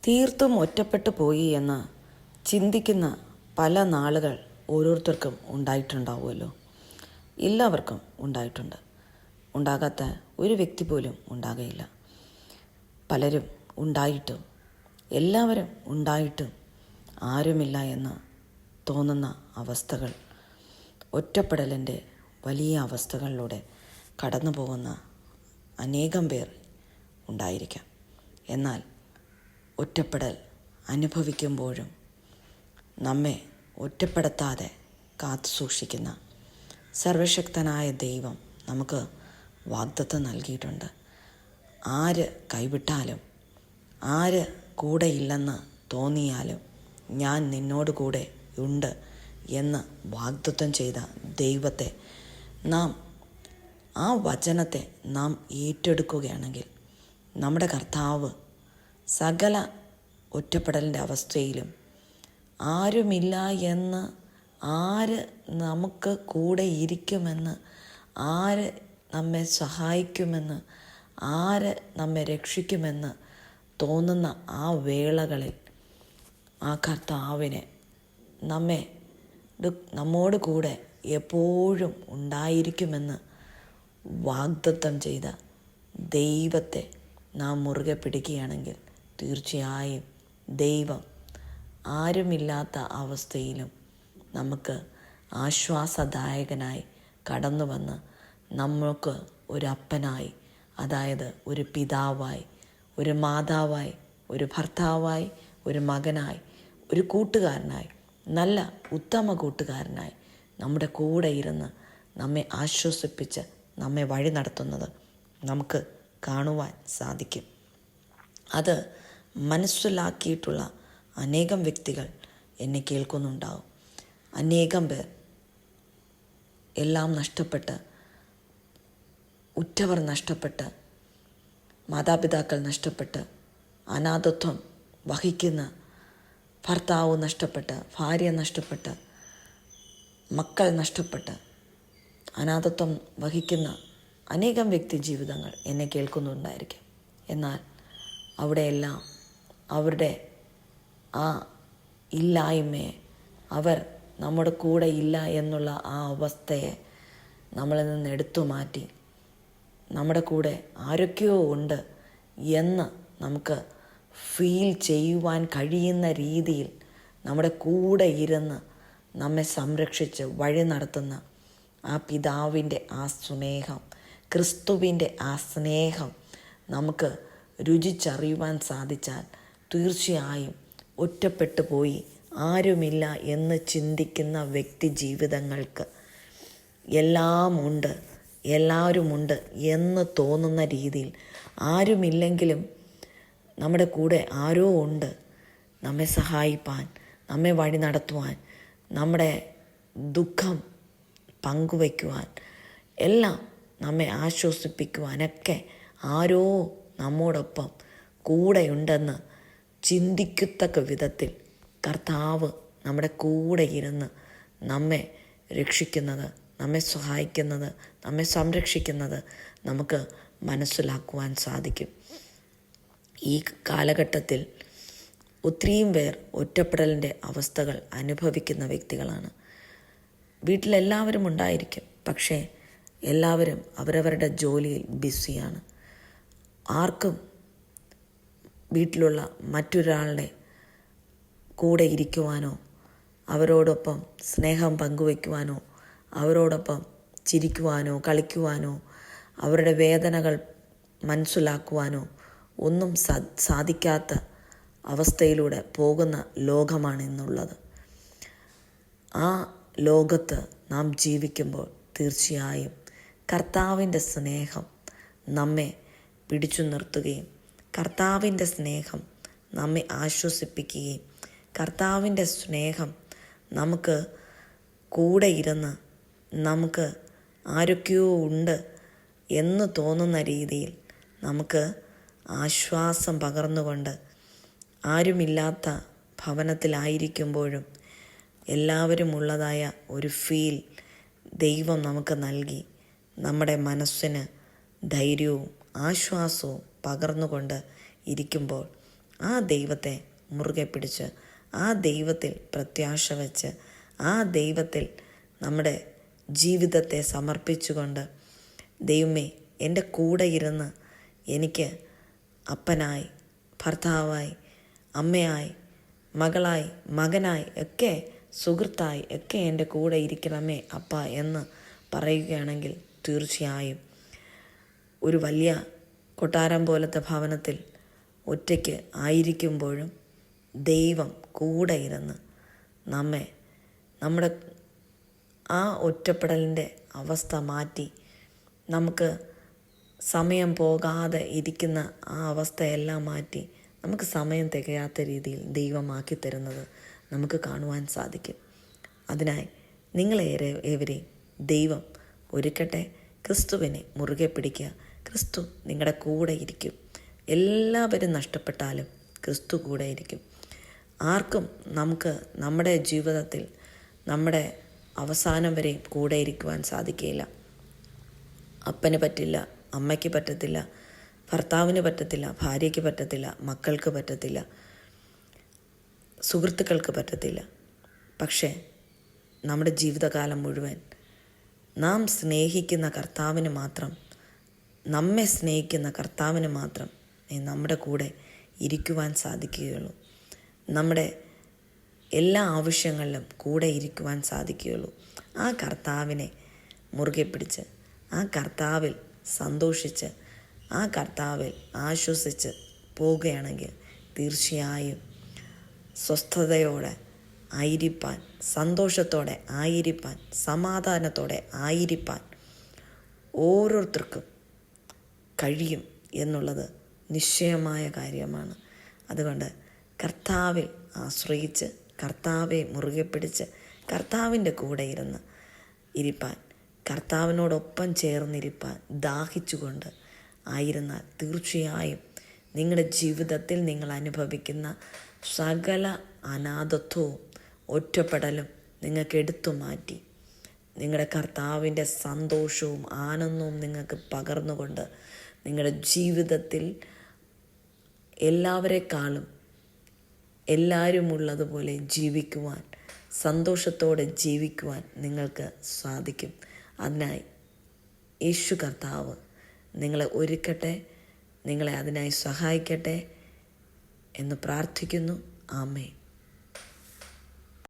തീർത്തും ഒറ്റപ്പെട്ടു പോയി എന്ന് ചിന്തിക്കുന്ന പല നാളുകൾ ഓരോരുത്തർക്കും ഉണ്ടായിട്ടുണ്ടാവുമല്ലോ. എല്ലാവർക്കും ഉണ്ടായിട്ടുണ്ട്. ഉണ്ടാകാത്ത ഒരു വ്യക്തി പോലും ഉണ്ടാകയില്ല. പലരും ഉണ്ടായിട്ടും എല്ലാവരും ഉണ്ടായിട്ടും ആരുമില്ല എന്ന് തോന്നുന്ന അവസ്ഥകൾ, ഒറ്റപ്പെടലിൻ്റെ വലിയ അവസ്ഥകളിലൂടെ കടന്നു പോകുന്ന അനേകം പേർ ഉണ്ടായിരിക്കാം. എന്നാൽ ഒറ്റപ്പെടൽ അനുഭവിക്കുമ്പോഴും നമ്മെ ഒറ്റപ്പെടുത്താതെ കാത്തു സൂക്ഷിക്കുന്ന സർവശക്തനായ ദൈവം നമുക്ക് വാഗ്ദത്തം നൽകിയിട്ടുണ്ട്. ആര് കൈവിട്ടാലും ആര് കൂടെ ഇല്ലെന്ന് തോന്നിയാലും ഞാൻ നിന്നോട് കൂടെ ഉണ്ട് എന്ന് വാഗ്ദത്തം ചെയ്ത ദൈവത്തെ ആ വചനത്തെ നാം ഏറ്റെടുക്കുകയാണെങ്കിൽ നമ്മുടെ കർത്താവ് സകല ഒറ്റപ്പെടലിൻ്റെ അവസ്ഥയിലും ആരുമില്ല എന്ന്, ആര് നമുക്ക് കൂടെ ഇരിക്കുമെന്ന്, ആര് നമ്മെ സഹായിക്കുമെന്ന്, ആര് നമ്മെ രക്ഷിക്കുമെന്ന് തോന്നുന്ന ആ വേളകളിൽ ആ കർത്താവിനെ നമ്മോട് കൂടെ എപ്പോഴും ഉണ്ടായിരിക്കുമെന്ന് വാഗ്ദത്തം ചെയ്ത ദൈവത്തെ നാം മുറുകെ പിടിക്കുകയാണെങ്കിൽ തീർച്ചയായും ദൈവം ആരുമില്ലാത്ത അവസ്ഥയിലും നമുക്ക് ആശ്വാസദായകനായി കടന്നു വന്ന് നമുക്ക് ഒരപ്പനായി, അതായത് ഒരു പിതാവായി, ഒരു മാതാവായി, ഒരു ഭർത്താവായി, ഒരു മകനായി, ഒരു കൂട്ടുകാരനായി, നല്ല ഉത്തമ കൂട്ടുകാരനായി നമ്മുടെ കൂടെ ഇരുന്ന് നമ്മെ ആശ്വസിപ്പിച്ച് നമ്മെ വഴി നടത്തുന്നത് നമുക്ക് കാണുവാൻ സാധിക്കും. അത് മനസ്സിലാക്കിയിട്ടുള്ള അനേകം വ്യക്തികൾ എന്നെ കേൾക്കുന്നുണ്ടാവും. അനേകം പേർ എല്ലാം നഷ്ടപ്പെട്ട്, ഉറ്റവർ നഷ്ടപ്പെട്ട്, മാതാപിതാക്കൾ നഷ്ടപ്പെട്ട്, അനാഥത്വം വഹിക്കുന്ന ഭർത്താവ് നഷ്ടപ്പെട്ട്, ഭാര്യ നഷ്ടപ്പെട്ട്, മക്കൾ നഷ്ടപ്പെട്ട് അനാഥത്വം വഹിക്കുന്ന അനേകം വ്യക്തി ജീവിതങ്ങൾ എന്നെ കേൾക്കുന്നുണ്ടായിരിക്കും. എന്നാൽ അവിടെയെല്ലാം അവരുടെ ആ ഇല്ലായ്മയെ, അവർ നമ്മുടെ കൂടെ ഇല്ല എന്നുള്ള ആ അവസ്ഥയെ നമ്മളിൽ നിന്ന് എടുത്തു മാറ്റി നമ്മുടെ കൂടെ ആരൊക്കെയോ ഉണ്ട് എന്ന് നമുക്ക് ഫീൽ ചെയ്യുവാൻ കഴിയുന്ന രീതിയിൽ നമ്മുടെ കൂടെ ഇരുന്ന് നമ്മെ സംരക്ഷിച്ച് വഴി നടത്തുന്ന ആ പിതാവിൻ്റെ ആ സ്നേഹം, ക്രിസ്തുവിൻ്റെ ആ സ്നേഹം നമുക്ക് രുചിച്ചറിയുവാൻ സാധിച്ചാൽ തീർച്ചയായും ഒറ്റപ്പെട്ടു പോയി ആരുമില്ല എന്ന് ചിന്തിക്കുന്ന വ്യക്തി ജീവിതങ്ങൾക്ക് എല്ലാമുണ്ട്, എല്ലാവരുമുണ്ട് എന്ന് തോന്നുന്ന രീതിയിൽ, ആരുമില്ലെങ്കിലും നമ്മുടെ കൂടെ ആരോ ഉണ്ട് നമ്മെ സഹായിപ്പാൻ, നമ്മെ വഴി നടത്തുവാൻ, നമ്മുടെ ദുഃഖം പങ്കുവയ്ക്കുവാൻ, എല്ലാം നമ്മെ ആശ്വസിപ്പിക്കുവാനൊക്കെ ആരോ നമ്മോടൊപ്പം കൂടെയുണ്ടെന്ന് ചിന്തിക്കത്തക്ക വിധത്തിൽ കർത്താവ് നമ്മുടെ കൂടെ ഇരുന്ന് നമ്മെ രക്ഷിക്കുന്നത്, നമ്മെ സഹായിക്കുന്നത്, നമ്മെ സംരക്ഷിക്കുന്നത് നമുക്ക് മനസ്സിലാക്കുവാൻ സാധിക്കും. ഈ കാലഘട്ടത്തിൽ ഒത്തിരിയും പേർ ഒറ്റപ്പെടലിൻ്റെ അവസ്ഥകൾ അനുഭവിക്കുന്ന വ്യക്തികളാണ്. വീട്ടിലെല്ലാവരും ഉണ്ടായിരിക്കും, പക്ഷേ എല്ലാവരും അവരവരുടെ ജോലിയിൽ ബിസിയാണ്. ആർക്കും വീട്ടിലുള്ള മറ്റൊരാളുടെ കൂടെ ഇരിക്കുവാനോ, അവരോടൊപ്പം സ്നേഹം പങ്കുവയ്ക്കുവാനോ, അവരോടൊപ്പം ചിരിക്കുവാനോ കളിക്കുവാനോ, അവരുടെ വേദനകൾ മനസ്സിലാക്കുവാനോ ഒന്നും സാധിക്കാത്ത അവസ്ഥയിലൂടെ പോകുന്ന ലോകമാണ് ഇന്നുള്ളത്. ആ ലോകത്ത് നാം ജീവിക്കുമ്പോൾ തീർച്ചയായും കർത്താവിൻ്റെ സ്നേഹം നമ്മെ പിടിച്ചു നിർത്തുകയും കർത്താവിൻ്റെ സ്നേഹം നമ്മെ ആശ്വസിപ്പിക്കുകയും കർത്താവിൻ്റെ സ്നേഹം നമുക്ക് കൂടെ ഇരുന്ന് നമുക്ക് ആരൊക്കെയോ ഉണ്ട് എന്ന് തോന്നുന്ന രീതിയിൽ നമുക്ക് ആശ്വാസം പകർന്നുകൊണ്ട്, ആരുമില്ലാത്ത ഭവനത്തിലായിരിക്കുമ്പോഴും എല്ലാവരും ഉള്ളതായ ഒരു ഫീൽ ദൈവം നമുക്ക് നൽകി നമ്മുടെ മനസ്സിന് ധൈര്യവും ആശ്വാസവും പകർന്നുകൊണ്ട് ഇരിക്കുമ്പോൾ ആ ദൈവത്തെ മുറുകെ പിടിച്ച്, ആ ദൈവത്തിൽ പ്രത്യാശ വെച്ച്, ആ ദൈവത്തിൽ നമ്മുടെ ജീവിതത്തെ സമർപ്പിച്ചുകൊണ്ട്, ദൈവമേ എൻ്റെ കൂടെ ഇരുന്ന് എനിക്ക് അപ്പനായി, ഭർത്താവായി, അമ്മയായി, മകളായി, മകനായി ഒക്കെ, സുഹൃത്തായി ഒക്കെ എൻ്റെ കൂടെ ഇരിക്കണമേ അപ്പ എന്ന് പറയുകയാണെങ്കിൽ തീർച്ചയായും ഒരു വലിയ കൊട്ടാരം പോലത്തെ ഭവനത്തിൽ ഒറ്റയ്ക്ക് ആയിരിക്കുമ്പോഴും ദൈവം കൂടെ ഇരുന്ന് നമ്മുടെ ആ ഒറ്റപ്പെടലിൻ്റെ അവസ്ഥ മാറ്റി നമുക്ക് സമയം പോകാതെ ഇരിക്കുന്ന ആ അവസ്ഥയെല്ലാം മാറ്റി നമുക്ക് സമയം തികയാത്ത രീതിയിൽ ദൈവമാക്കി തരുന്നത് നമുക്ക് കാണുവാൻ സാധിക്കും. അതിനായി ഏവരെയും ദൈവം ഒരുക്കട്ടെ. ക്രിസ്തുവിനെ മുറുകെ പിടിക്കുക. ക്രിസ്തു നിങ്ങളുടെ കൂടെ ഇരിക്കും. എല്ലാവരും നഷ്ടപ്പെട്ടാലും ക്രിസ്തു കൂടെ ഇരിക്കും. ആർക്കും നമുക്ക് നമ്മുടെ ജീവിതത്തിൽ നമ്മുടെ അവസാനം വരെയും കൂടെ ഇരിക്കുവാൻ സാധിക്കുകയില്ല. അപ്പന് പറ്റില്ല, അമ്മയ്ക്ക് പറ്റത്തില്ല, ഭർത്താവിന് പറ്റത്തില്ല, ഭാര്യയ്ക്ക് പറ്റത്തില്ല, മക്കൾക്ക് പറ്റത്തില്ല, സുഹൃത്തുക്കൾക്ക് പറ്റത്തില്ല. പക്ഷേ നമ്മുടെ ജീവിതകാലം മുഴുവൻ നാം സ്നേഹിക്കുന്ന കർത്താവിന് മാത്രം, നമ്മെ സ്നേഹിക്കുന്ന കർത്താവിന് മാത്രം നമ്മുടെ കൂടെ ഇരിക്കുവാൻ സാധിക്കുകയുള്ളൂ. നമ്മുടെ എല്ലാ ആവശ്യങ്ങളിലും കൂടെ ഇരിക്കുവാൻ സാധിക്കുകയുള്ളൂ. ആ കർത്താവിനെ മുറുകെ പിടിച്ച്, ആ കർത്താവിൽ സന്തോഷിച്ച്, ആ കർത്താവിൽ ആശ്വസിച്ച് പോവുകയാണെങ്കിൽ തീർച്ചയായും സ്വസ്ഥതയോടെ ആയിരിക്കാൻ, സന്തോഷത്തോടെ ആയിരിക്കാൻ, സമാധാനത്തോടെ ആയിരിക്കാൻ ഓരോരുത്തർക്കും കഴിയും എന്നുള്ളത് നിശ്ചയമായ കാര്യമാണ്. അതുകൊണ്ട് കർത്താവിൽ ആശ്രയിച്ച്, കർത്താവെ മുറുകെ പിടിച്ച്, കർത്താവിൻ്റെ കൂടെ ഇരിപ്പാൻ, കർത്താവിനോടൊപ്പം ചേർന്നിരിപ്പാൻ ദാഹിച്ചുകൊണ്ട് ആയിരുന്നാൽ തീർച്ചയായും നിങ്ങളുടെ ജീവിതത്തിൽ നിങ്ങൾ അനുഭവിക്കുന്ന സകല അനാഥത്വവും ഒറ്റപ്പെടലും നിങ്ങൾക്ക് എടുത്തു മാറ്റി നിങ്ങളുടെ കർത്താവിൻ്റെ സന്തോഷവും ആനന്ദവും നിങ്ങൾക്ക് പകർന്നുകൊണ്ട് നിങ്ങളുടെ ജീവിതത്തിൽ എല്ലാവരെക്കാളും എല്ലാവരും ഉള്ളതുപോലെ ജീവിക്കുവാൻ, സന്തോഷത്തോടെ ജീവിക്കുവാൻ നിങ്ങൾക്ക് സാധിക്കും. അതിനായി യേശു കർത്താവ് നിങ്ങളെ ഒരുക്കട്ടെ, നിങ്ങളെ അതിനായി സഹായിക്കട്ടെ എന്ന് പ്രാർത്ഥിക്കുന്നു. ആമേൻ.